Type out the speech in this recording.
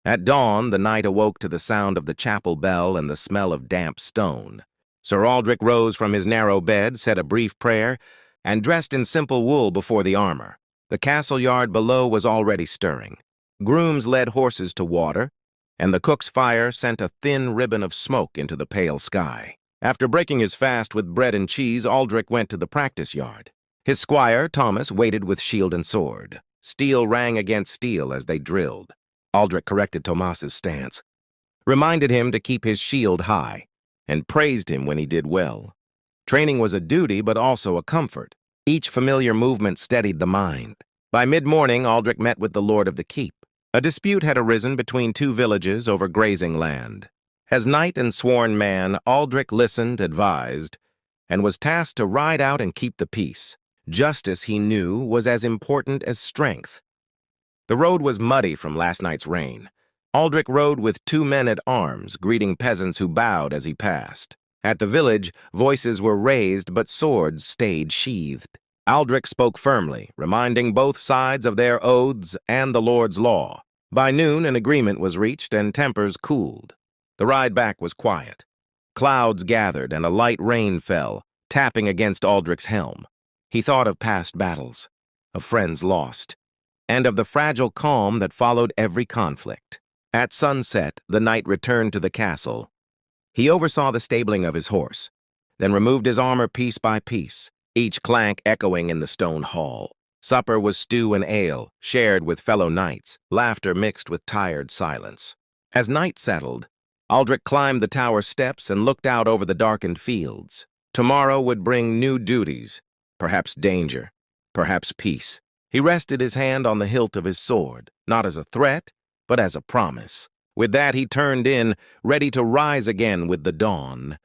At dawn, the knight awoke to the sound of the chapel bell and the smell of damp stone. Sir Aldrich rose from his narrow bed, said a brief prayer, and dressed in simple wool before the armor. The castle yard below was already stirring. Grooms led horses to water, and the cook's fire sent a thin ribbon of smoke into the pale sky. After breaking his fast with bread and cheese, Aldrich went to the practice yard. His squire, Thomas, waited with shield and sword. Steel rang against steel as they drilled. Aldrich corrected Tomas's stance, reminded him to keep his shield high, and praised him when he did well. Training was a duty, but also a comfort. Each familiar movement steadied the mind. By mid-morning, Aldrich met with the lord of the keep. A dispute had arisen between two villages over grazing land. As knight and sworn man, Aldrich listened, advised, and was tasked to ride out and keep the peace. Justice, he knew, was as important as strength. The road was muddy from last night's rain. Aldrich rode with 2 men at arms, greeting peasants who bowed as he passed. At the village, voices were raised, but swords stayed sheathed. Aldrich spoke firmly, reminding both sides of their oaths and the Lord's law. By noon, an agreement was reached and tempers cooled. The ride back was quiet. Clouds gathered and a light rain fell, tapping against Aldrich's helm. He thought of past battles, of friends lost, and of the fragile calm that followed every conflict. At sunset, the knight returned to the castle. He oversaw the stabling of his horse, then removed his armor piece by piece, each clank echoing in the stone hall. Supper was stew and ale, shared with fellow knights, laughter mixed with tired silence. As night settled, Aldrich climbed the tower steps and looked out over the darkened fields. Tomorrow would bring new duties, perhaps danger, perhaps peace. He rested his hand on the hilt of his sword, not as a threat, but as a promise. With that, he turned in, ready to rise again with the dawn.